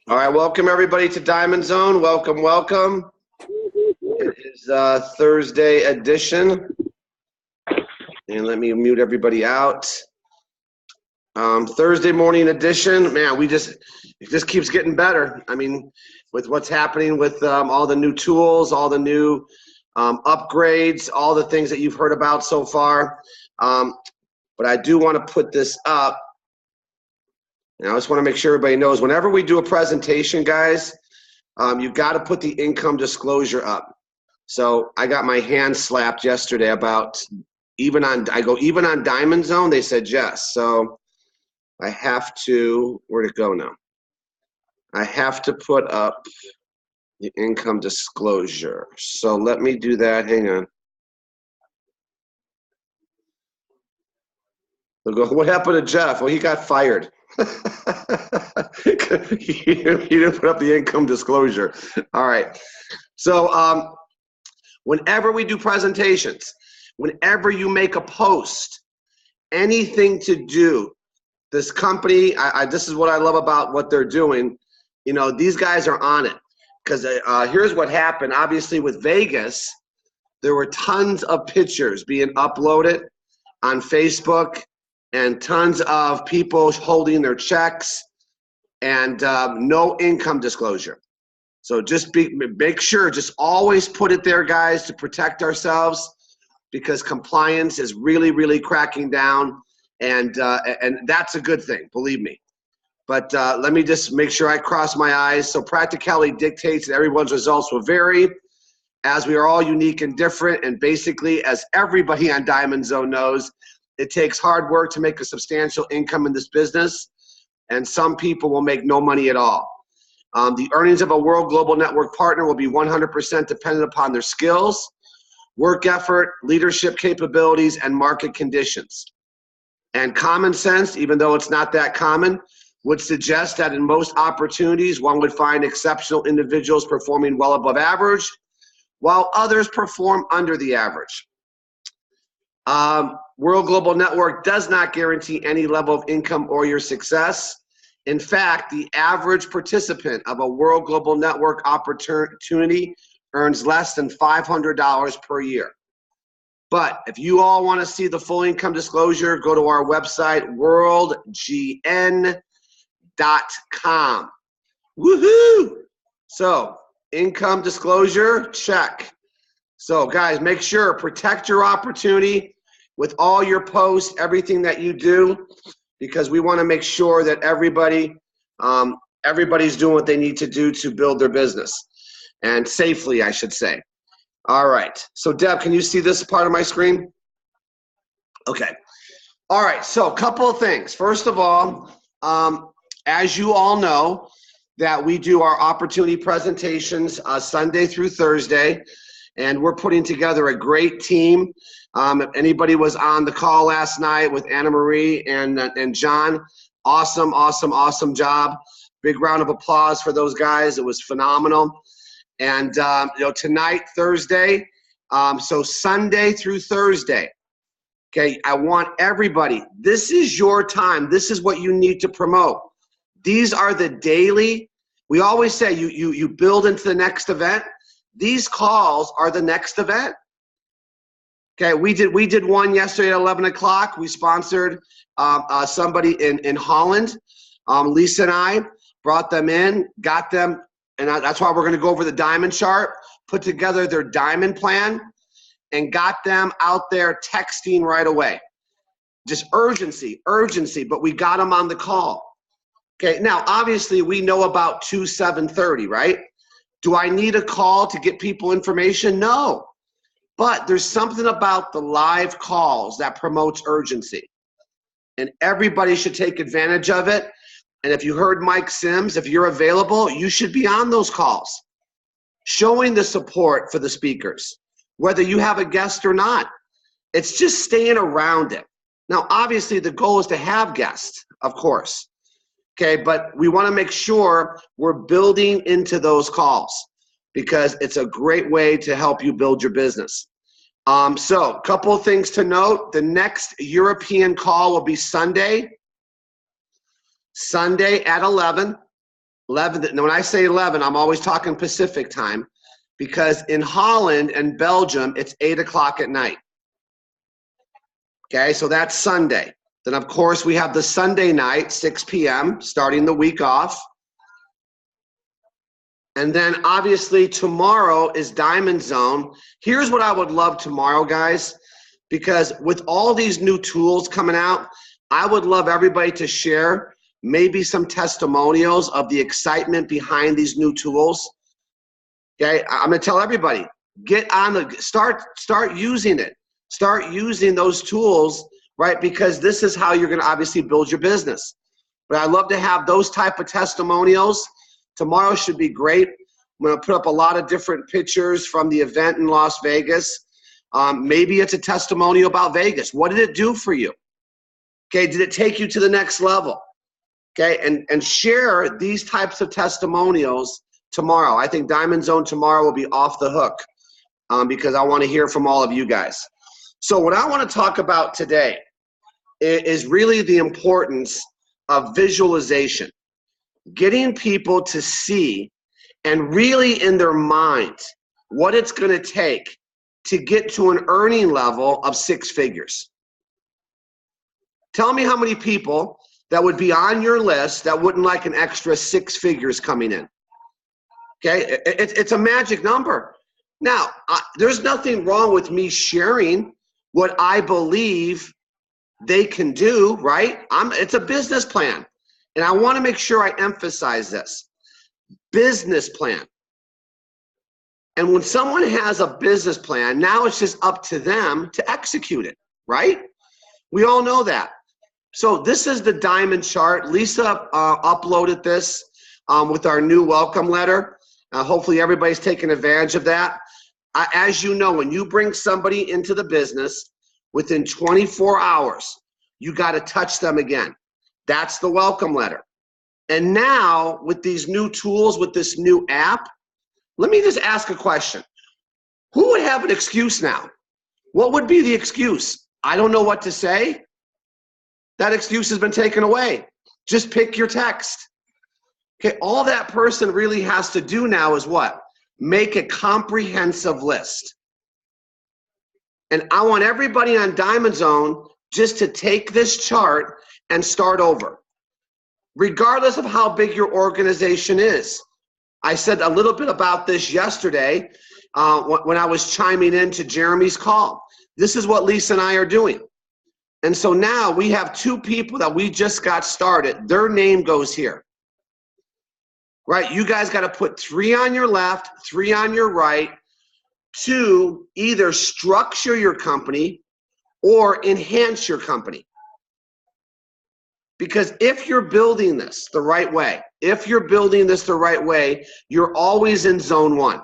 All right, welcome everybody to Diamond Zone. Welcome, welcome. It is Thursday edition. And let me mute everybody out. Thursday morning edition. Man, it just keeps getting better. I mean, with what's happening with all the new tools, all the new upgrades, all the things that you've heard about so far. But I do want to put this up. And I just want to make sure everybody knows, whenever we do a presentation, guys, you've got to put the income disclosure up. So I got my hand slapped yesterday about even on Diamond Zone, they said yes. So I have to, where'd it go now? I have to put up the income disclosure. So let me do that, hang on. They'll go, what happened to Jeff? Well, he got fired. He didn't put up the income disclosure. All right. So whenever we do presentations, whenever you make a post, anything to do, this company, this is what I love about what they're doing. You know, these guys are on it. Because here's what happened. Obviously, with Vegas, there were tons of pictures being uploaded on Facebook and tons of people holding their checks and no income disclosure. So just make sure, just always put it there, guys, to protect ourselves, because compliance is really, really cracking down, and that's a good thing, believe me. But let me just make sure I cross my eyes. So practicality dictates that everyone's results will vary, as we are all unique and different, and basically, as everybody on Diamond Zone knows, it takes hard work to make a substantial income in this business, and some people will make no money at all. The earnings of a World Global Network partner will be 100% dependent upon their skills, work effort, leadership capabilities, and market conditions. And common sense, even though it's not that common, would suggest that in most opportunities, one would find exceptional individuals performing well above average, while others perform under the average. World Global Network does not guarantee any level of income or your success. In fact, the average participant of a World Global Network opportunity earns less than $500 per year. But if you all want to see the full income disclosure, go to our website, worldgn.com. Woohoo! So, income disclosure, check. So, guys, make sure, protect your opportunity with all your posts, everything that you do, because we want to make sure that everybody's doing what they need to do to build their business, and safely, I should say. All right. So, Deb, can you see this part of my screen? Okay. All right. So, a couple of things. First of all, as you all know, that we do our opportunity presentations Sunday through Thursday, and we're putting together a great team. If anybody was on the call last night with Anna Marie and John, awesome, awesome, awesome job. Big round of applause for those guys. It was phenomenal. And tonight, Thursday, so Sunday through Thursday. Okay, I want everybody. This is your time. This is what you need to promote. These are the daily. We always say you build into the next event. These calls are the next event. Okay, we did one yesterday at 11 o'clock. We sponsored somebody in Holland. Lisa and I brought them in, got them, and that's why we're going to go over the diamond chart, put together their diamond plan, and got them out there texting right away. Just urgency, but we got them on the call. Okay, now obviously we know about 7:30, right? Do I need a call to get people information? No. But there's something about the live calls that promotes urgency. And everybody should take advantage of it. And if you heard Mike Sims, if you're available, you should be on those calls, showing the support for the speakers, whether you have a guest or not. It's just staying around it. Now, obviously, the goal is to have guests, of course. Okay, but we want to make sure we're building into those calls, because it's a great way to help you build your business. So a couple of things to note. The next European call will be Sunday at 11. 11. When I say 11, I'm always talking Pacific time, because in Holland and Belgium, it's 8 o'clock at night. Okay, so that's Sunday. Then, of course, we have the Sunday night, 6 p.m., starting the week off. And then, obviously, tomorrow is Diamond Zone. Here's what I would love tomorrow, guys, because with all these new tools coming out, I would love everybody to share maybe some testimonials of the excitement behind these new tools. Okay, I'm gonna tell everybody, get on the, start using it. Start using those tools, right? Because this is how you're gonna obviously build your business. But I'd love to have those type of testimonials. Tomorrow should be great. I'm gonna put up a lot of different pictures from the event in Las Vegas. Maybe it's a testimonial about Vegas. What did it do for you? Okay, did it take you to the next level? Okay, and share these types of testimonials tomorrow. I think Diamond Zone tomorrow will be off the hook because I want to hear from all of you guys. So what I want to talk about today is really the importance of visualization, getting people to see and really in their mind what it's going to take to get to an earning level of 6 figures. Tell me how many people that would be on your list that wouldn't like an extra 6 figures coming in. Okay, it's a magic number. Now, there's nothing wrong with me sharing what I believe they can do, right? It's a business plan. And I want to make sure I emphasize this. Business plan. And when someone has a business plan, now it's just up to them to execute it, right? We all know that. So this is the diamond chart. Lisa uploaded this with our new welcome letter. Hopefully everybody's taking advantage of that. As you know, when you bring somebody into the business, within 24 hours, you got to touch them again. That's the welcome letter. And now with these new tools, with this new app, let me just ask a question. Who would have an excuse now? What would be the excuse? I don't know what to say. That excuse has been taken away. Just pick your text. Okay, all that person really has to do now is what? Make a comprehensive list. And I want everybody on Diamond Zone just to take this chart and start over. Regardless of how big your organization is. I said a little bit about this yesterday when I was chiming into Jeremy's call. This is what Lisa and I are doing. And so now we have 2 people that we just got started. Their name goes here. Right? You guys got to put 3 on your left, 3 on your right to either structure your company or enhance your company. Because if you're building this the right way, you're always in zone 1.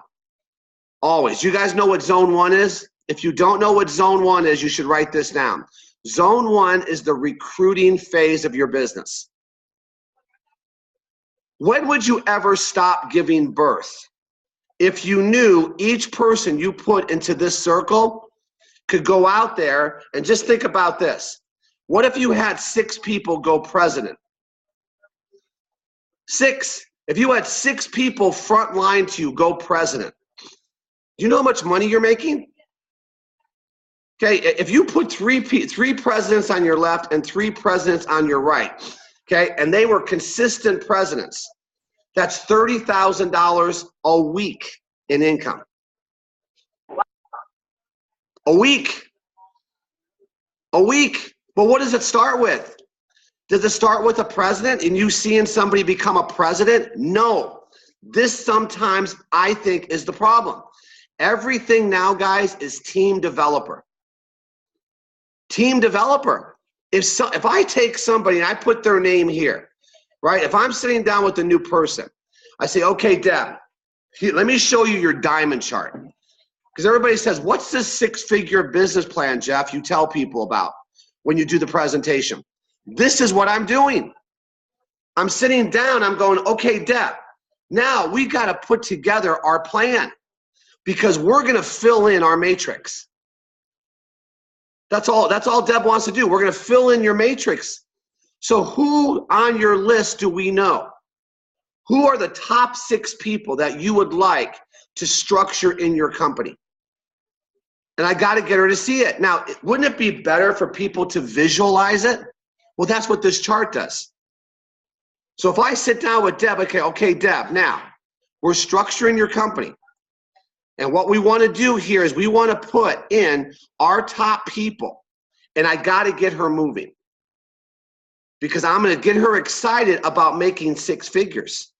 Always. You guys know what zone 1 is? If you don't know what zone 1 is, you should write this down. Zone 1 is the recruiting phase of your business. When would you ever stop giving birth? If you knew each person you put into this circle could go out there and just think about this. What if you had 6 people go president? 6. If you had 6 people front line to you go president, do you know how much money you're making? Okay, if you put 3 presidents on your left and 3 presidents on your right, okay, and they were consistent presidents, that's $30,000 a week in income. A week. A week. But what does it start with? Does it start with a president and you seeing somebody become a president? No. This sometimes, I think, is the problem. Everything now, guys, is team developer. Team developer. If I take somebody and I put their name here, right? If I'm sitting down with a new person, I say, okay, Deb, let me show you your diamond chart. Because everybody says, what's this 6-figure business plan, Jeff, you tell people about when you do the presentation? This is what I'm doing. I'm sitting down, I'm going, okay, Deb, now we got to put together our plan because we're going to fill in our matrix. That's all Deb wants to do. We're going to fill in your matrix. So who on your list do we know? Who are the top 6 people that you would like to structure in your company? And I got to get her to see it. Now, wouldn't it be better for people to visualize it? Well, that's what this chart does. So if I sit down with Deb, okay, Deb, now we're structuring your company. And what we want to do here is we want to put in our top people. And I got to get her moving. Because I'm going to get her excited about making 6 figures.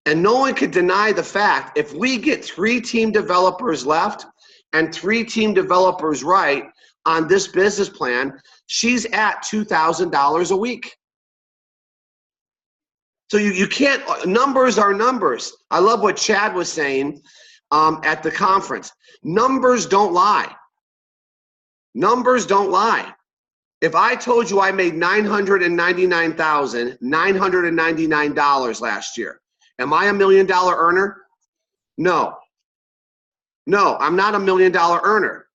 And no one could deny the fact, if we get 3 team developers left and 3 team developers right on this business plan, she's at $2,000 a week. So you can't, numbers are numbers. I love what Chad was saying at the conference. Numbers don't lie. Numbers don't lie. If I told you I made $999,999 last year, am I $1 million earner? No. No, I'm not $1 million earner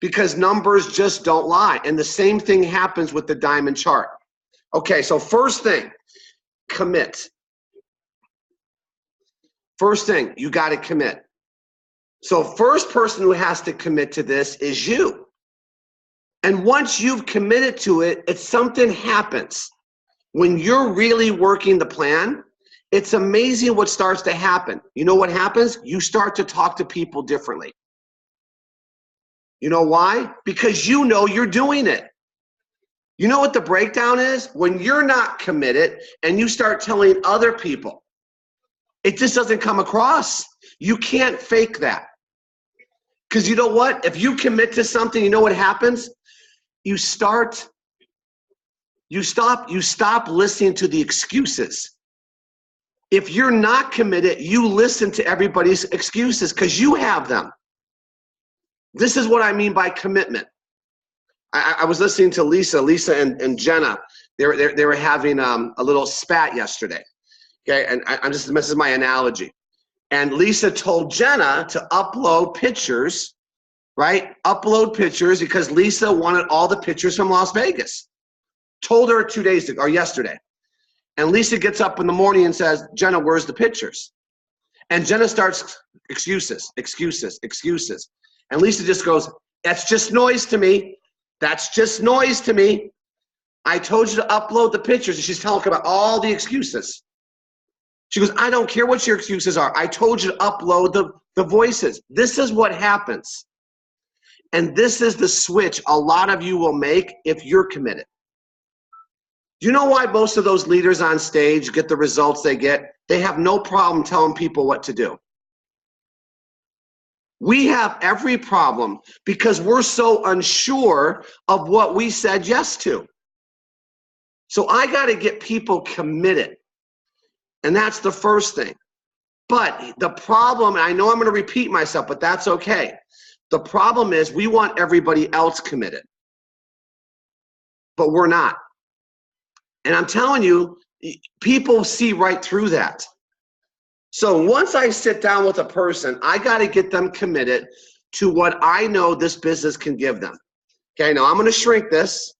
because numbers just don't lie. And the same thing happens with the diamond chart. Okay, so first thing, commit. First thing, you got to commit. So first person who has to commit to this is you. And once you've committed to it, it's something happens. When you're really working the plan, it's amazing what starts to happen. You know what happens? You start to talk to people differently. You know why? Because you know you're doing it. You know what the breakdown is? When you're not committed and you start telling other people, it just doesn't come across. You can't fake that. Because you know what? If you commit to something, you know what happens? You stop listening to the excuses. If you're not committed, you listen to everybody's excuses because you have them. This is what I mean by commitment. I was listening to Lisa and Jenna. They were having a little spat yesterday. Okay, and this is my analogy. And Lisa told Jenna to upload pictures, right? Upload pictures because Lisa wanted all the pictures from Las Vegas. Told her 2 days ago or yesterday. And Lisa gets up in the morning and says, Jenna, where's the pictures? And Jenna starts excuses. And Lisa just goes, that's just noise to me. That's just noise to me. I told you to upload the pictures. And she's talking about all the excuses. She goes, I don't care what your excuses are. I told you to upload the voices. This is what happens. And this is the switch a lot of you will make if you're committed. Do you know why most of those leaders on stage get the results they get? They have no problem telling people what to do. We have every problem because we're so unsure of what we said yes to. So I got to get people committed. And that's the first thing. But the problem, and I know I'm going to repeat myself, but that's okay. The problem is we want everybody else committed. But we're not. And I'm telling you, people see right through that. So once I sit down with a person, I got to get them committed to what I know this business can give them. Okay, now I'm going to shrink this.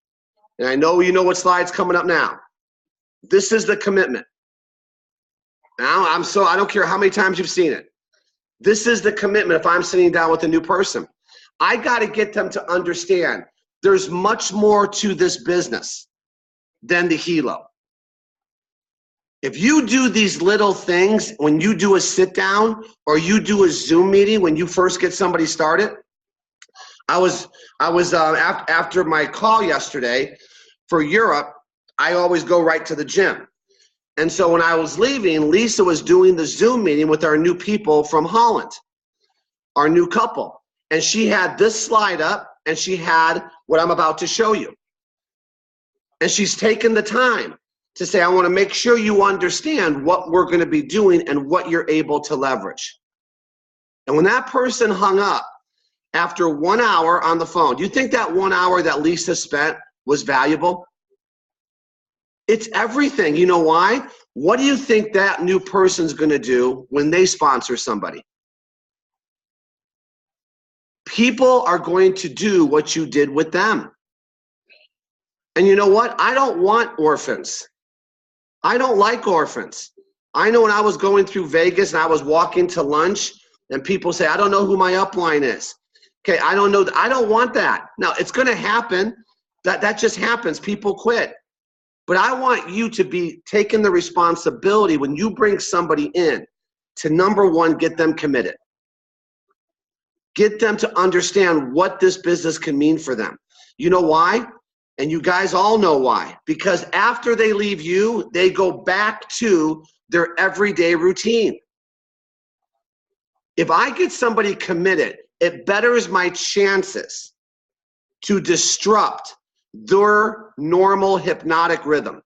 And I know you know what slide's coming up now. This is the commitment. Now, I don't care how many times you've seen it. This is the commitment if I'm sitting down with a new person. I got to get them to understand there's much more to this business than the helo. If you do these little things, when you do a sit down or you do a Zoom meeting, when you first get somebody started, I was after my call yesterday for Europe, I always go right to the gym. And so when I was leaving, Lisa was doing the Zoom meeting with our new people from Holland, our new couple. And she had this slide up and she had what I'm about to show you. And she's taken the time to say, I want to make sure you understand what we're going to be doing and what you're able to leverage. And when that person hung up after 1 hour on the phone, do you think that 1 hour that Lisa spent was valuable? It's everything. You know why? What do you think that new person's going to do when they sponsor somebody? People are going to do what you did with them. And you know what? I don't want orphans. I don't like orphans. I know when I was going through Vegas and I was walking to lunch and people say, I don't know who my upline is. Okay, I don't know. I don't want that. Now, it's going to happen. That just happens. People quit. But I want you to be taking the responsibility when you bring somebody in to, number one, get them committed. Get them to understand what this business can mean for them. You know why? And you guys all know why. Because after they leave you, they go back to their everyday routine. If I get somebody committed, it betters my chances to disrupt their normal hypnotic rhythm.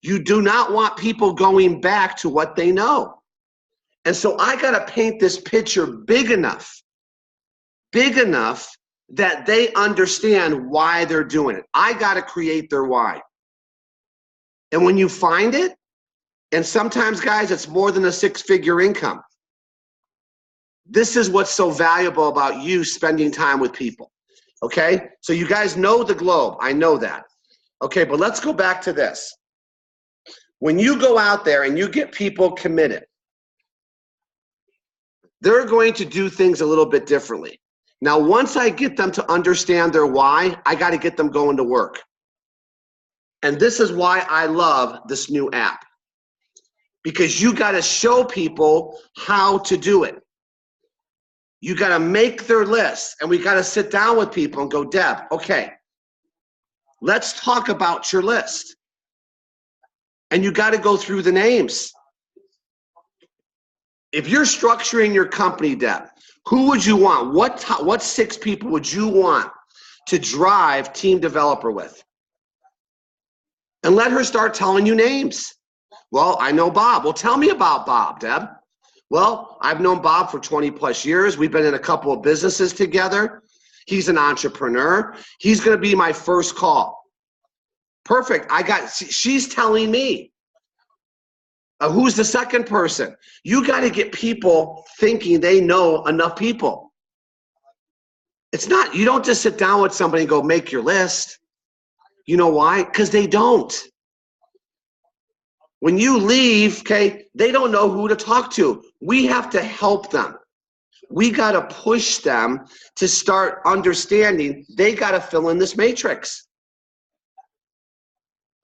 You do not want people going back to what they know. And so I got to paint this picture big enough that they understand why they're doing it. I got to create their why. And when you find it, and sometimes, guys, it's more than a six-figure income. This is what's so valuable about you spending time with people. Okay? So you guys know the globe. I know that. Okay, but let's go back to this. When you go out there and you get people committed, they're going to do things a little bit differently. Now, once I get them to understand their why, I got to get them going to work. And this is why I love this new app. Because you got to show people how to do it. You got to make their list. And we got to sit down with people and go, Deb, okay, let's talk about your list. And you got to go through the names. If you're structuring your company, Deb, who would you want? What 6 people would you want to drive team developer with? And let her start telling you names. Well, I know Bob. Well, tell me about Bob, Deb. Well, I've known Bob for 20 plus years. We've been in a couple of businesses together. He's an entrepreneur. He's going to be my first call. Perfect. She's telling me. Who's the second person? You got to get people thinking they know enough people. It's not, you don't just sit down with somebody and go, make your list. You know why? Because they don't. When you leave, okay, they don't know who to talk to. We have to help them. We got to push them to start understanding they got to fill in this matrix.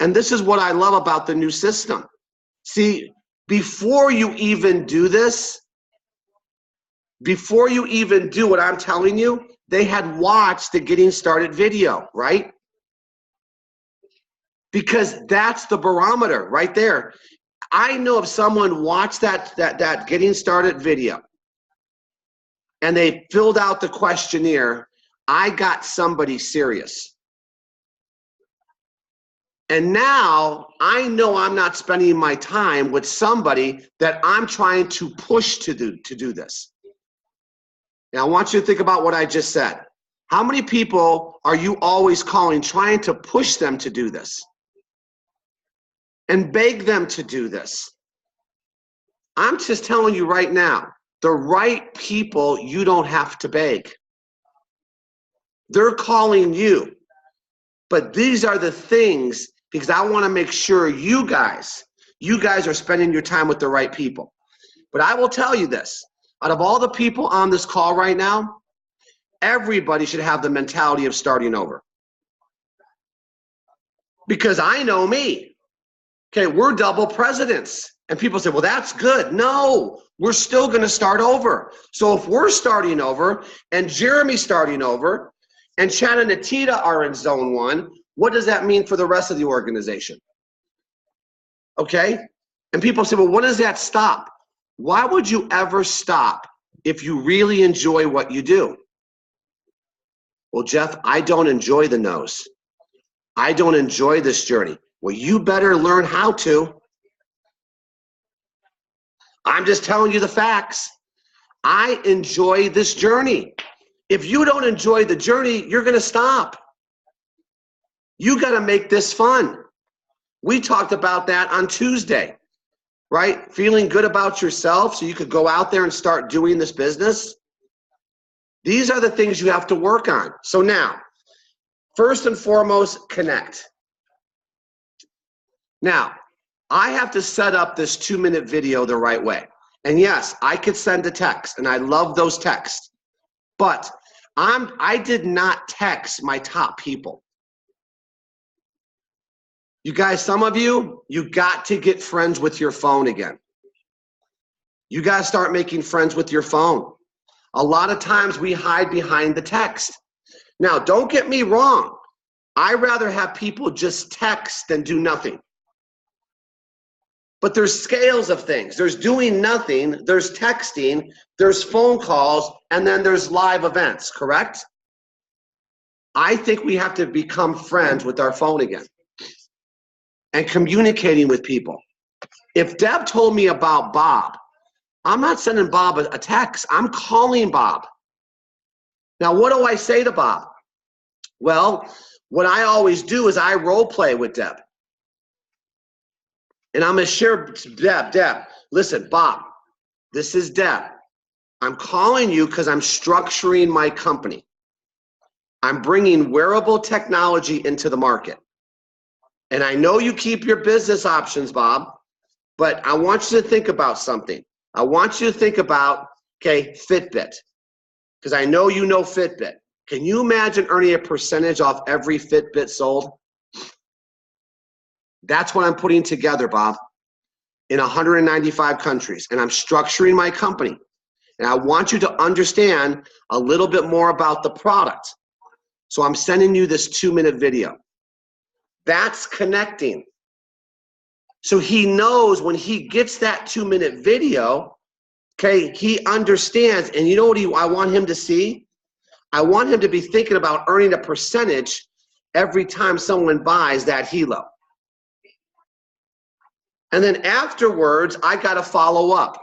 And this is what I love about the new system. See, before you even do this, before you even do what I'm telling you, they had watched the Getting Started video, right? Because that's the barometer right there. I know if someone watched that Getting Started video and they filled out the questionnaire, I got somebody serious. And now I know I'm not spending my time with somebody that I'm trying to push to do this. Now I want you to think about what I just said. How many people are you always calling trying to push them to do this? And beg them to do this? I'm just telling you right now, the right people you don't have to beg. They're calling you. But these are the things, because I want to make sure you guys are spending your time with the right people. But I will tell you this, out of all the people on this call right now, everybody should have the mentality of starting over. Because I know me. Okay, we're double presidents. And people say, well, that's good. No, we're still going to start over. So if we're starting over and Jeremy's starting over and Chad and Atita are in zone 1, what does that mean for the rest of the organization? Okay? And people say, well, when does that stop? Why would you ever stop if you really enjoy what you do? Well, Jeff, I don't enjoy the no's. I don't enjoy this journey. Well, you better learn how to. I'm just telling you the facts. I enjoy this journey. If you don't enjoy the journey, you're going to stop. You got to make this fun. We talked about that on Tuesday, right? Feeling good about yourself so you could go out there and start doing this business. These are the things you have to work on. So now, first and foremost, connect. Now, I have to set up this 2-minute video the right way. And yes, I could send a text, and I love those texts. But I did not text my top people. You guys, some of you got to get friends with your phone again. You got to start making friends with your phone. A lot of times we hide behind the text. Now, don't get me wrong. I'd rather have people just text than do nothing. But there's scales of things. There's doing nothing, there's texting, there's phone calls, and then there's live events, correct? I think we have to become friends with our phone again and communicating with people. If Deb told me about Bob, I'm not sending Bob a text. I'm calling Bob. Now, what do I say to Bob? Well, what I always do is I role play with Deb. And I'm going to share, Deb, listen, Bob, this is Deb. I'm calling you because I'm structuring my company. I'm bringing wearable technology into the market. And I know you keep your business options, Bob, but I want you to think about something. I want you to think about, okay, Fitbit, because I know you know Fitbit. Can you imagine earning a percentage off every Fitbit sold? That's what I'm putting together, Bob, in 195 countries. And I'm structuring my company. And I want you to understand a little bit more about the product. So I'm sending you this 2-minute video. That's connecting. So he knows when he gets that 2-minute video, okay, he understands. And you know what I want him to see? I want him to be thinking about earning a percentage every time someone buys that Hilo. And then afterwards, I got to follow up.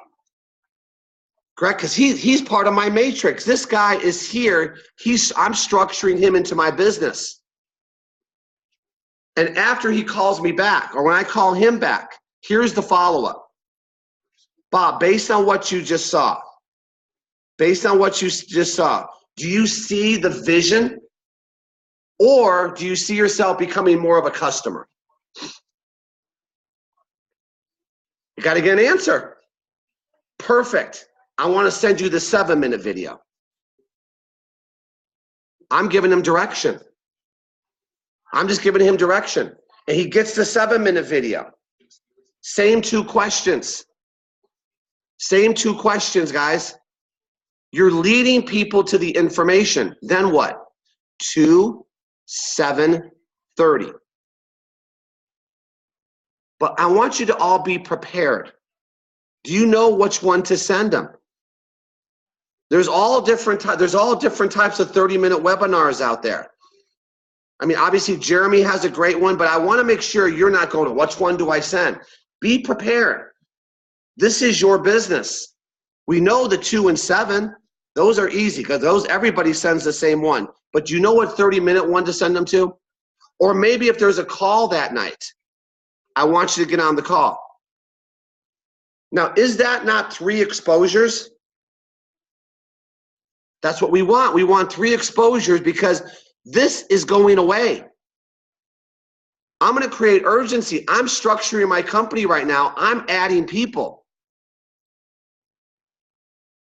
Correct? Because he's part of my matrix. This guy is here. I'm structuring him into my business. And after he calls me back, or when I call him back, here's the follow-up. Bob, based on what you just saw, do you see the vision? Or do you see yourself becoming more of a customer? You got to get an answer. Perfect. I want to send you the 7-minute video. I'm giving him direction. I'm just giving him direction. And he gets the 7-minute video. Same 2 questions. Same 2 questions, guys. You're leading people to the information. Then what? 2, 7, 30. But I want you to all be prepared. Do you know which one to send them? There's all different types of 30-minute webinars out there. I mean, obviously Jeremy has a great one, but I want to make sure you're not going to, which one do I send? Be prepared. This is your business. We know the 2 and 7, those are easy because those everybody sends the same one. But do you know what 30-minute one to send them to? Or maybe if there's a call that night, I want you to get on the call. Now, is that not 3 exposures? That's what we want. We want 3 exposures because this is going away. I'm going to create urgency. I'm structuring my company right now. I'm adding people.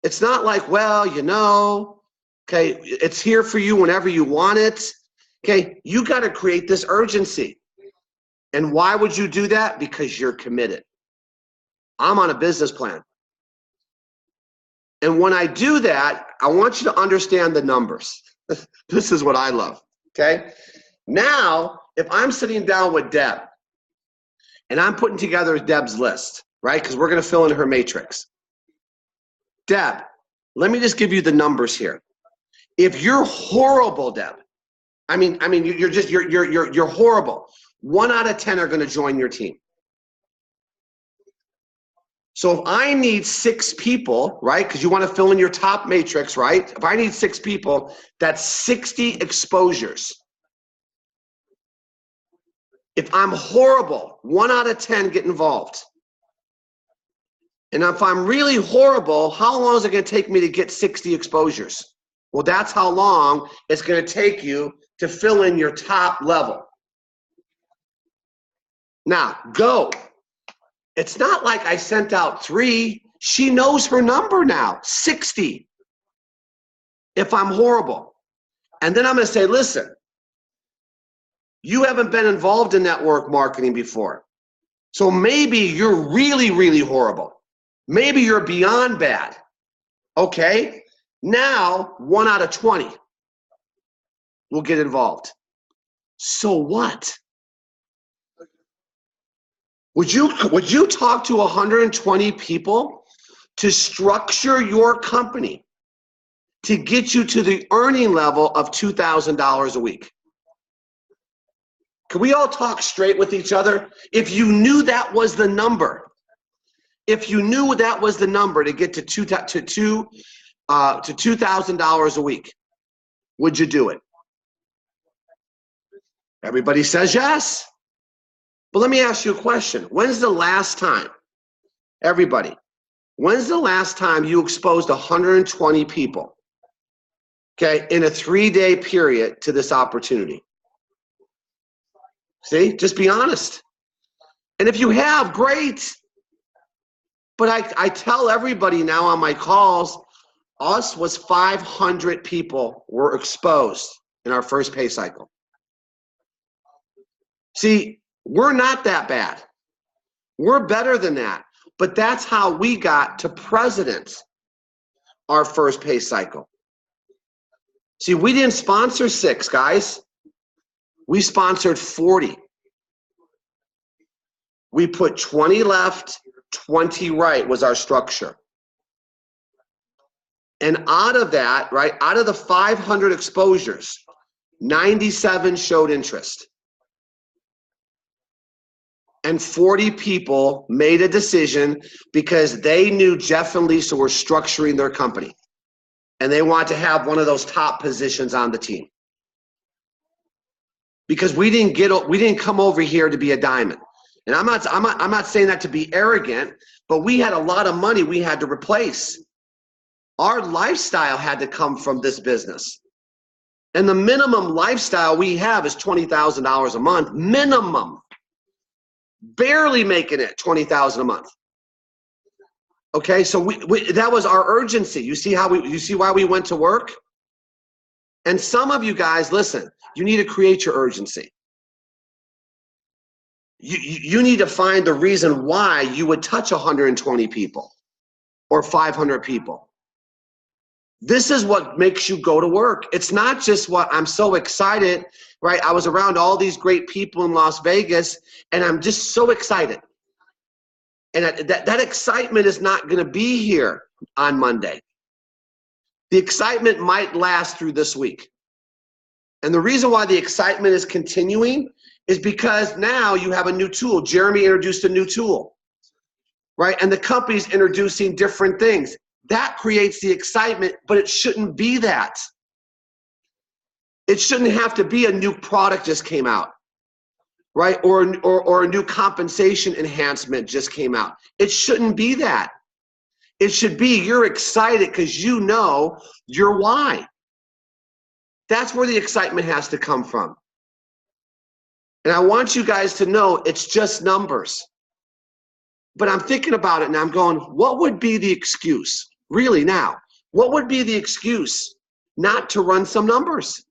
It's not like, well, you know, okay, it's here for you whenever you want it. Okay, you got to create this urgency. And why would you do that? Because you're committed. I'm on a business plan. And when I do that, I want you to understand the numbers. This is what I love, okay? Now, if I'm sitting down with Deb and I'm putting together Deb's list, right? Because we're going to fill in her matrix. Deb, let me just give you the numbers here. If you're horrible, Deb, I mean, you're horrible. 1 out of 10 are going to join your team. So if I need 6 people, right, because you want to fill in your top matrix, right? If I need 6 people, that's 60 exposures. If I'm horrible, 1 out of 10 get involved. And if I'm really horrible, how long is it going to take me to get 60 exposures? Well, that's how long it's going to take you to fill in your top level. Now, go. It's not like I sent out 3. She knows her number now, 60. If I'm horrible. And then I'm going to say, listen, you haven't been involved in network marketing before. So maybe you're really, really horrible. Maybe you're beyond bad. Okay? Now, 1 out of 20 will get involved. So what? Would you talk to 120 people to structure your company to get you to the earning level of $2,000 a week? Can we all talk straight with each other? If you knew that was the number, if you knew that was the number to get to $2,000 a week, would you do it? Everybody says yes. But let me ask you a question. When's the last time, everybody, when's the last time you exposed 120 people, okay, in a 3-day period to this opportunity? See, just be honest. And if you have, great. But I tell everybody now on my calls, us was 500 people were exposed in our first pay cycle. See, we're not that bad. We're better than that. But that's how we got to president our first pay cycle. See, we didn't sponsor 6, guys. We sponsored 40. We put 20 left, 20 right was our structure. And out of that, right, out of the 500 exposures, 97 showed interest. And 40 people made a decision because they knew Jeff and Lisa were structuring their company. And they want to have one of those top positions on the team. Because we didn't come over here to be a diamond. And I'm not saying that to be arrogant, but we had a lot of money we had to replace. Our lifestyle had to come from this business. And the minimum lifestyle we have is $20,000 a month, minimum. Barely making it $20,000 a month. Okay, so that was our urgency. You see why we went to work? And some of you guys, listen, you need to create your urgency. You need to find the reason why you would touch 120 people or 500 people. This is what makes you go to work. It's not just what I'm so excited, right? I was around all these great people in Las Vegas, and I'm just so excited. And that excitement is not going to be here on Monday. The excitement might last through this week. And the reason why the excitement is continuing is because now you have a new tool. Jeremy introduced a new tool, right? And the company's introducing different things. That creates the excitement, but it shouldn't be that. It shouldn't have to be a new product just came out, right? Or a new compensation enhancement just came out. It shouldn't be that. It should be you're excited because you know your why. That's where the excitement has to come from. And I want you guys to know it's just numbers. But I'm thinking about it and I'm going, what would be the excuse? Really now, what would be the excuse not to run some numbers?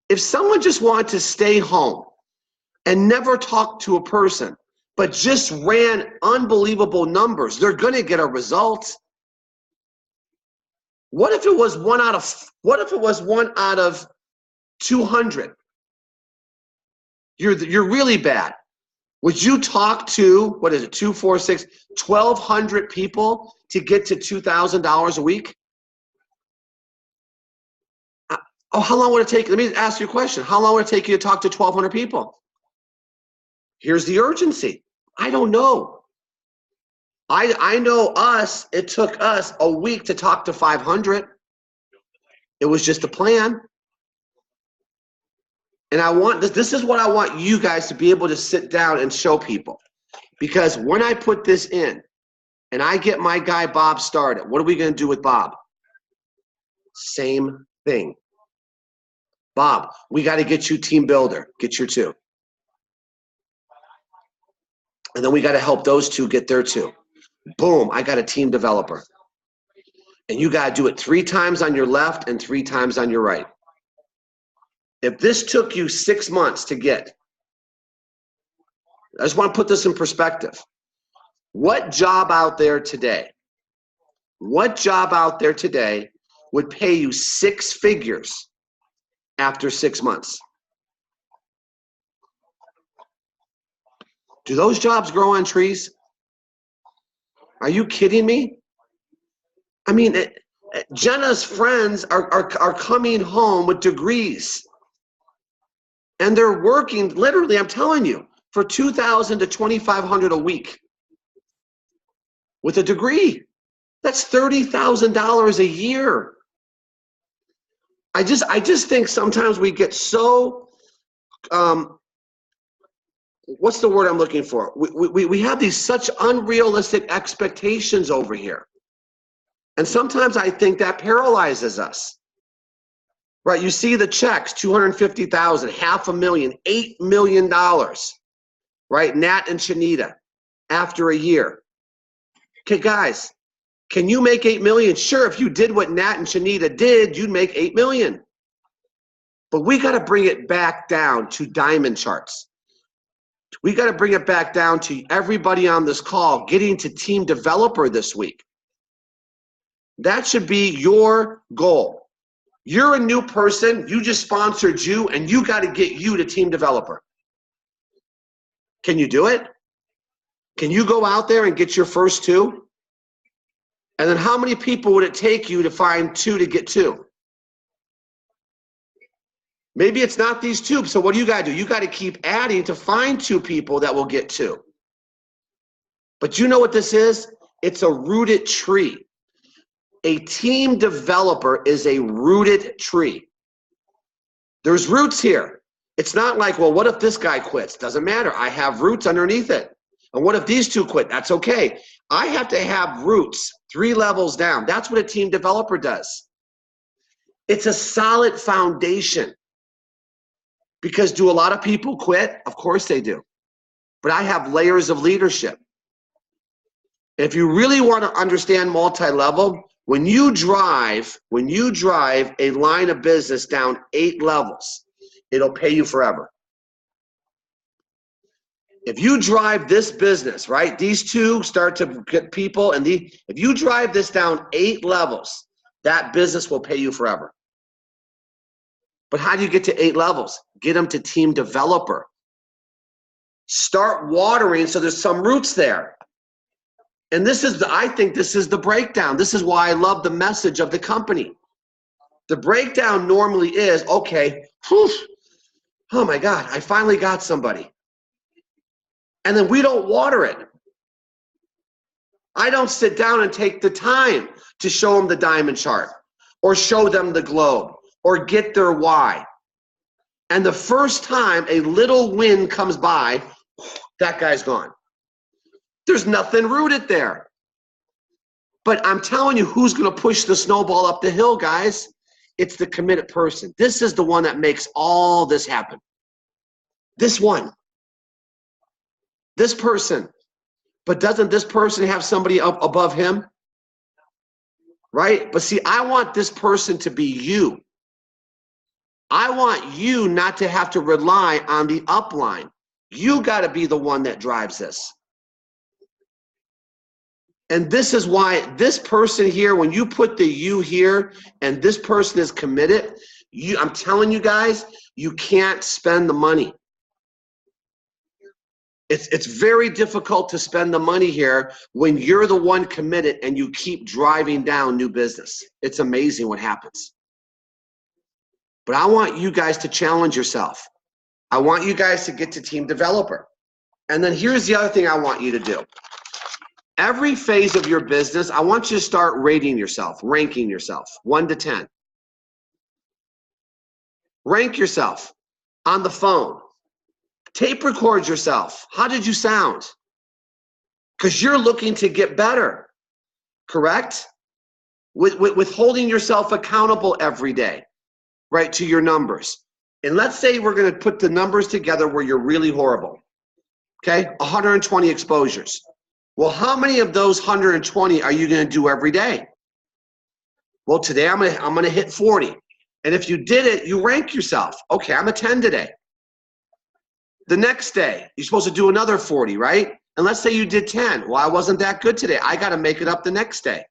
If someone just wanted to stay home and never talk to a person, but just ran unbelievable numbers, they're going to get a result. What if it was one out of 200? You're really bad. Would you talk to, what is it, 2, 4, 6, 1,200 people to get to $2,000 a week? Oh, how long would it take? Let me ask you a question. How long would it take you to talk to 1,200 people? Here's the urgency. I don't know. I know it took us a week to talk to 500. It was just a plan. And I want this is what I want you guys to be able to sit down and show people. Because when I put this in and I get my guy Bob started, what are we going to do with Bob? Same thing. Bob, we got to get you team builder. Get your 2. And then we got to help those two get their two. Boom, I got a team developer. And you got to do it 3 times on your left and 3 times on your right. If this took you 6 months to get, I just want to put this in perspective. What job out there today, would pay you 6 figures after 6 months? Do those jobs grow on trees? Are you kidding me? I mean, Jenna's friends are coming home with degrees. And they're working, literally, I'm telling you, for $2,000 to $2,500 a week with a degree. That's $30,000 a year. I just think sometimes we get so, what's the word I'm looking for? We have these such unrealistic expectations over here. And sometimes I think that paralyzes us. Right, you see the checks, $250,000, $500,000, $8 million, right? Nat and Shanita, after a year. Okay, guys, can you make $8 million? Sure, if you did what Nat and Shanita did, you'd make $8 million. But we got to bring it back down to diamond charts. We got to bring it back down to everybody on this call getting to team developer this week. That should be your goal. You're a new person, you just sponsored you, and you got to get you to team developer. Can you do it? Can you go out there and get your first 2? And then how many people would it take you to find 2 to get 2? Maybe it's not these 2, so what do? You got to keep adding to find 2 people that will get 2. But you know what this is? It's a rooted tree. A team developer is a rooted tree. There's roots here. It's not like, well, what if this guy quits? Doesn't matter. I have roots underneath it. And what if these 2 quit? That's okay. I have to have roots 3 levels down. That's what a team developer does. It's a solid foundation. Because do a lot of people quit? Of course they do. But I have layers of leadership. If you really want to understand multi-level, when you drive a line of business down 8 levels, it'll pay you forever. If you drive this business, right, these 2 start to get people, and if you drive this down 8 levels, that business will pay you forever. But how do you get to 8 levels? Get them to team developer. Start watering so there's some roots there. And I think this is the breakdown. This is why I love the message of the company. The breakdown normally is, okay, whew, oh my God, I finally got somebody. And then we don't water it. I don't sit down and take the time to show them the diamond chart or show them the globe or get their why. And the first time a little wind comes by, that guy's gone. There's nothing rooted there. But I'm telling you, who's going to push the snowball up the hill, guys? It's the committed person. This is the one that makes all this happen. This one. This person. But doesn't this person have somebody up above him? Right? But see, I want this person to be you. I want you not to have to rely on the upline. You got to be the one that drives this. And this is why this person here, when you put the you here and this person is committed, I'm telling you guys, you can't spend the money. It's very difficult to spend the money here when you're the one committed and you keep driving down new business. It's amazing what happens. But I want you guys to challenge yourself. I want you guys to get to team developer. And then here's the other thing I want you to do. Every phase of your business, I want you to start rating yourself, ranking yourself, 1 to 10. Rank yourself on the phone. Tape record yourself. How did you sound? Because you're looking to get better, correct? With holding yourself accountable every day, right, to your numbers. And let's say we're going to put the numbers together where you're really horrible. Okay, 120 exposures. Well, how many of those 120 are you going to do every day? Well, today I'm gonna hit 40. And if you did it, you rank yourself. Okay, I'm a 10 today. The next day, you're supposed to do another 40, right? And let's say you did 10. Well, I wasn't that good today. I got to make it up the next day.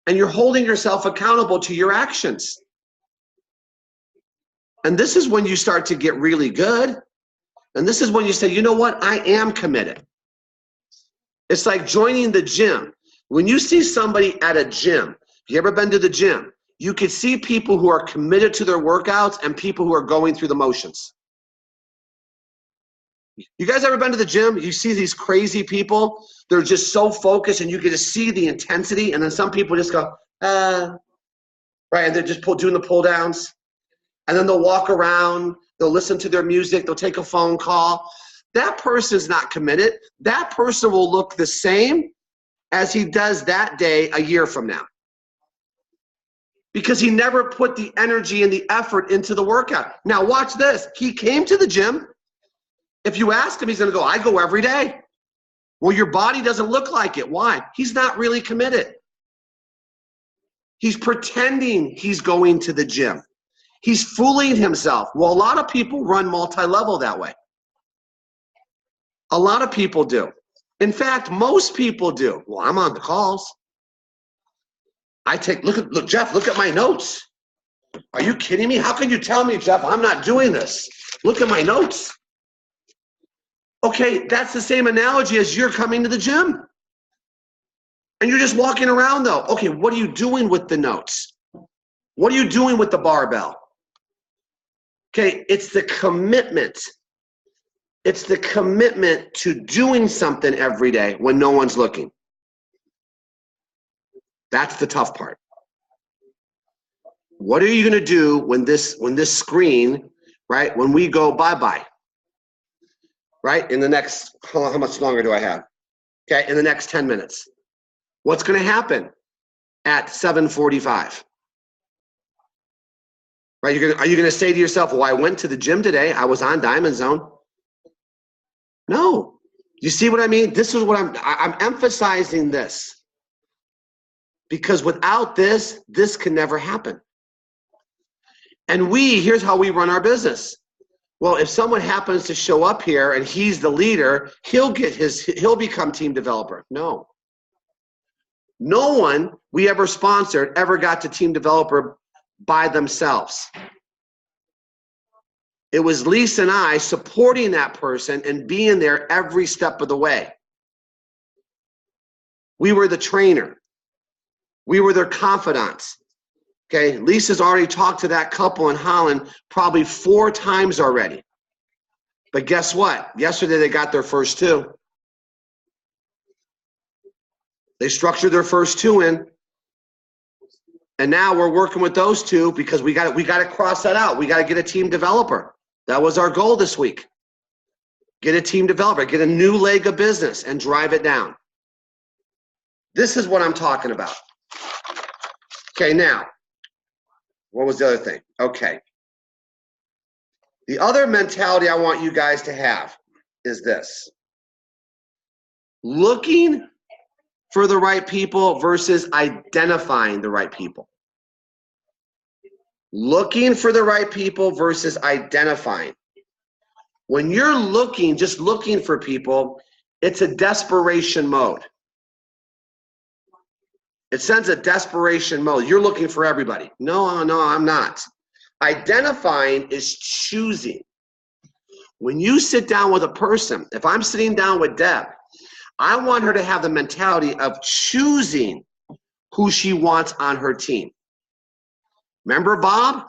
And you're holding yourself accountable to your actions. And this is when you start to get really good. And this is when you say, you know what? I am committed. It's like joining the gym. When you see somebody at a gym, you ever been to the gym? You can see people who are committed to their workouts and people who are going through the motions. You guys ever been to the gym? You see these crazy people, they're just so focused and you get to see the intensity, and then some people just go, right, and they're just doing the pull downs. And then they'll walk around, they'll listen to their music, they'll take a phone call. That person's not committed. That person will look the same as he does that day a year from now. Because he never put the energy and the effort into the workout. Now watch this. He came to the gym. If you ask him, he's going to go, I go every day. Well, your body doesn't look like it. Why? He's not really committed. He's pretending he's going to the gym. He's fooling himself. Well, a lot of people run multi-level that way. A lot of people do. In fact, most people do. Well, I'm on the calls. Look, Jeff, look at my notes. Are you kidding me? How can you tell me, Jeff, I'm not doing this? Look at my notes. Okay, that's the same analogy as you're coming to the gym. And you're just walking around though. Okay, what are you doing with the notes? What are you doing with the barbell? Okay, it's the commitment. It's the commitment to doing something every day when no one's looking. That's the tough part. What are you going to do when this screen, right, when we go bye-bye? Right, in the next, how much longer do I have? Okay, in the next 10 minutes. What's going to happen at 7:45? Right, are you going to say to yourself, well, I went to the gym today. I was on Diamond Zone. No. You see what I mean? This is what I'm emphasizing this. Because without this, this can never happen. And here's how we run our business. Well, if someone happens to show up here and he's the leader, he'll become team developer. No. No one we ever sponsored ever got to team developer by themselves. It was Lisa and I supporting that person and being there every step of the way. We were the trainer. We were their confidants. Okay, Lisa's already talked to that couple in Holland probably 4 times already. But guess what? Yesterday they got their first 2. They structured their first 2 in. And now we're working with those 2 because we got to cross that out. We got to get a team developer. That was our goal this week. Get a team developer, get a new leg of business and drive it down. This is what I'm talking about. Okay, now, what was the other thing? Okay. The other mentality I want you guys to have is this. Looking for the right people versus identifying the right people. Looking for the right people versus identifying. When you're just looking for people, it's a desperation mode. It sends a desperation mode. You're looking for everybody. No, I'm not. Identifying is choosing. When you sit down with a person, if I'm sitting down with Deb, I want her to have the mentality of choosing who she wants on her team. Remember Bob?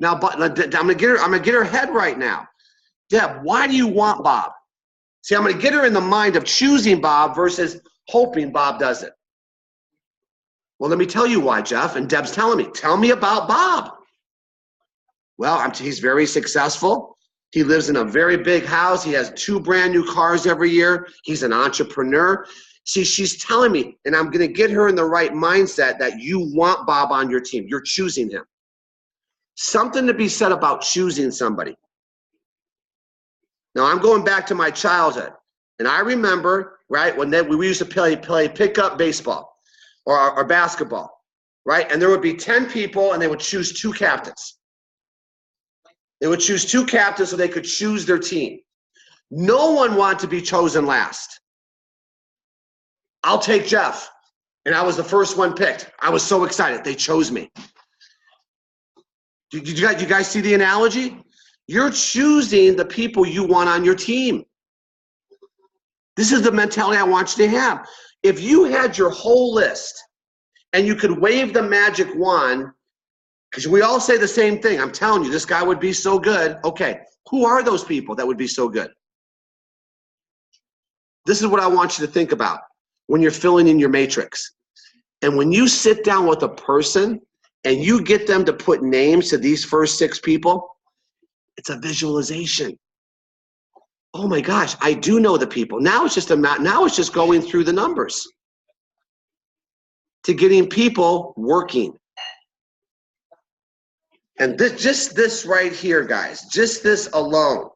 Now, I'm gonna get her head right now. Deb, why do you want Bob? See, I'm gonna get her in the mind of choosing Bob versus hoping Bob does it. Well, let me tell you why, Jeff. And Deb's telling me, tell me about Bob. Well, he's very successful. He lives in a very big house. He has 2 brand new cars every year. He's an entrepreneur. See, she's telling me, and I'm going to get her in the right mindset that you want Bob on your team. You're choosing him. Something to be said about choosing somebody. Now I'm going back to my childhood. And I remember, right, when we used to play pickup baseball or basketball, right? And there would be 10 people and they would choose 2 captains. They would choose 2 captains so they could choose their team. No one wanted to be chosen last. I'll take Jeff. And I was the first one picked. I was so excited. They chose me. Did you guys see the analogy? You're choosing the people you want on your team. This is the mentality I want you to have. If you had your whole list and you could wave the magic wand, because we all say the same thing. I'm telling you, this guy would be so good. Okay, who are those people that would be so good? This is what I want you to think about when you're filling in your matrix. And when you sit down with a person and you get them to put names to these first 6 people, it's a visualization. Oh my gosh, I do know the people. Now it's just going through the numbers to getting people working. And this right here, guys, just this alone,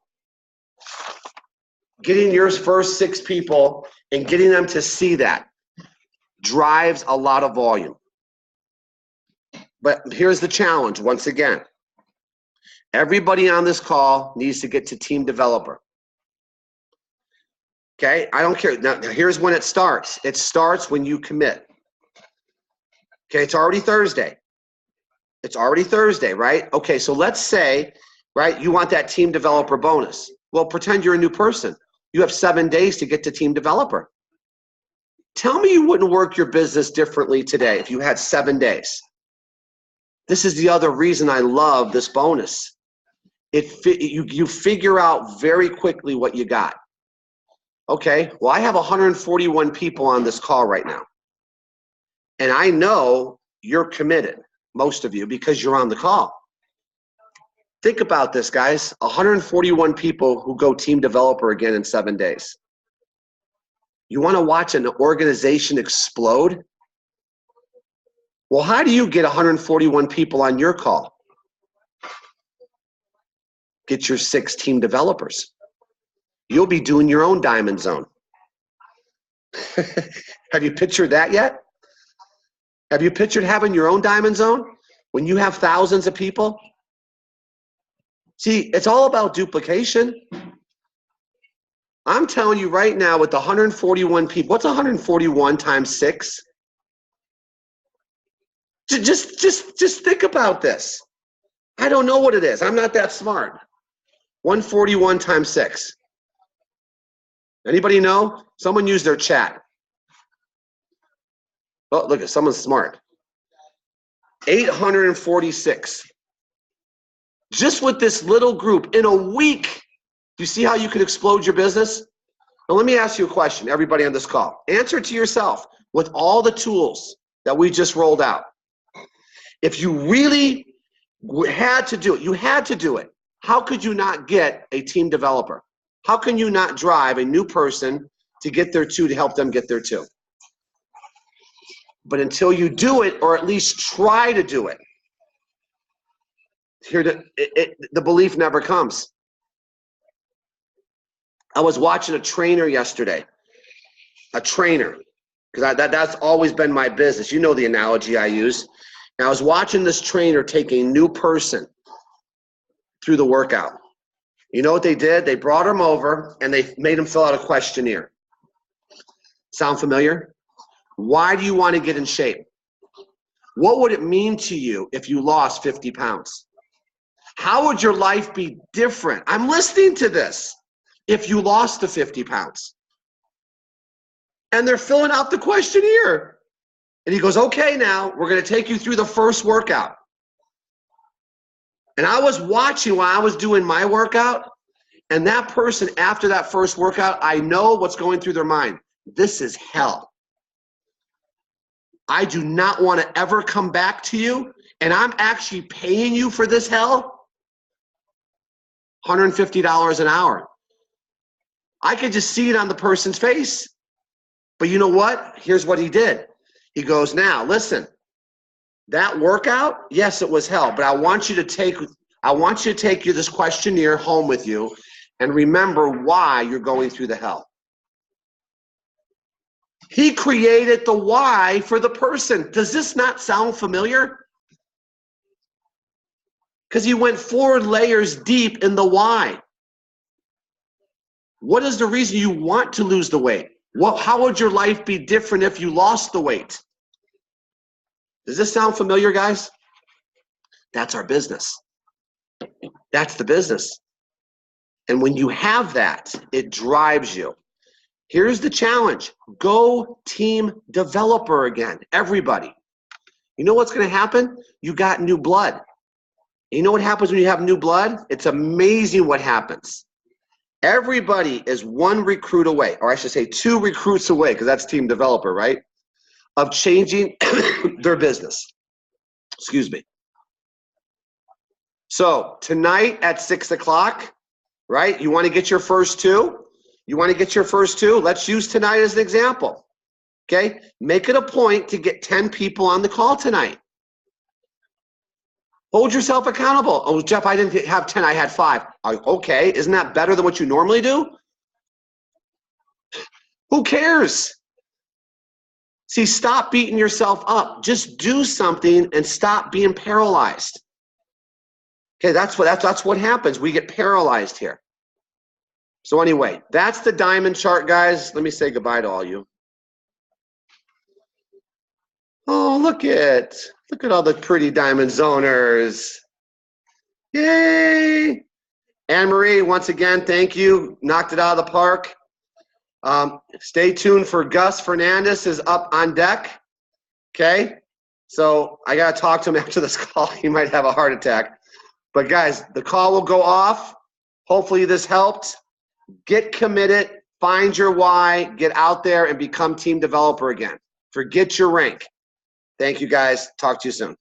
getting your first 6 people and getting them to see that drives a lot of volume. But here's the challenge once again. Everybody on this call needs to get to team developer. Okay, I don't care. Now here's when it starts. It starts when you commit. Okay, it's already Thursday. It's already Thursday, right? Okay, so let's say, right, you want that team developer bonus. Well, pretend you're a new person. You have 7 days to get to team developer. Tell me you wouldn't work your business differently today if you had 7 days. This is the other reason I love this bonus. You figure out very quickly what you got. Okay, well, I have 141 people on this call right now. And I know you're committed, most of you, because you're on the call. Think about this, guys. 141 people who go team developer again in 7 days. You want to watch an organization explode? Well, how do you get 141 people on your call? Get your 6 team developers. You'll be doing your own diamond zone. Have you pictured that yet? Have you pictured having your own diamond zone when you have thousands of people? See, it's all about duplication. I'm telling you right now, with the 141 people, what's 141 times 6? Just think about this. I don't know what it is. I'm not that smart. 141 times 6. Anybody know? Someone use their chat. Oh, look, someone's smart. 846. Just with this little group in a week. Do you see how you can explode your business? Now, let me ask you a question, everybody on this call. Answer to yourself with all the tools that we just rolled out. If you really had to do it, you had to do it. How could you not get a team developer? How can you not drive a new person to get there too, to help them get there too? But until you do it, or at least try to do it, the belief never comes. I was watching a trainer yesterday, because that's always been my business. You know the analogy I use. And I was watching this trainer take a new person through the workout. You know what they did? They brought him over and they made him fill out a questionnaire. Sound familiar? Why do you want to get in shape? What would it mean to you if you lost 50 pounds? How would your life be different? I'm listening to this. If you lost the 50 pounds. And they're filling out the questionnaire. And he goes, okay, now we're going to take you through the first workout. And I was watching while I was doing my workout, and that person after that first workout, I know what's going through their mind. This is hell. I do not want to ever come back to you, and I'm actually paying you for this hell. $150 an hour. I could just see it on the person's face. But you know what? Here's what he did. He goes, now, listen, that workout, yes, it was hell, but I want you to take this questionnaire home with you, and remember why you're going through the hell. He created the why for the person. Does this not sound familiar? Because he went 4 layers deep in the why. What is the reason you want to lose the weight? How would your life be different if you lost the weight? Does this sound familiar, guys? That's our business. That's the business. And when you have that, it drives you. Here's the challenge. Go team developer again, everybody. You know what's going to happen? You got new blood. You know what happens when you have new blood? It's amazing what happens. Everybody is 1 recruit away, or I should say 2 recruits away, because that's team developer, right? Of changing their business. Excuse me. So tonight at 6 o'clock, right? You want to get your first 2? You want to get your first 2? Let's use tonight as an example. Okay? Make it a point to get 10 people on the call tonight. Hold yourself accountable. Oh, Jeff, I didn't have 10, I had 5. Okay, isn't that better than what you normally do? Who cares? See, stop beating yourself up. Just do something and stop being paralyzed. Okay, that's what happens. We get paralyzed here. So anyway, that's the diamond chart, guys. Let me say goodbye to all you. Oh, look at all the pretty diamond zoners. Yay! Anne-Marie, once again, thank you. Knocked it out of the park. Stay tuned for Gus Fernandez is up on deck. Okay? So I got to talk to him after this call. He might have a heart attack. But guys, the call will go off. Hopefully this helped. Get committed. Find your why. Get out there and become team developer again. Forget your rank. Thank you, guys. Talk to you soon.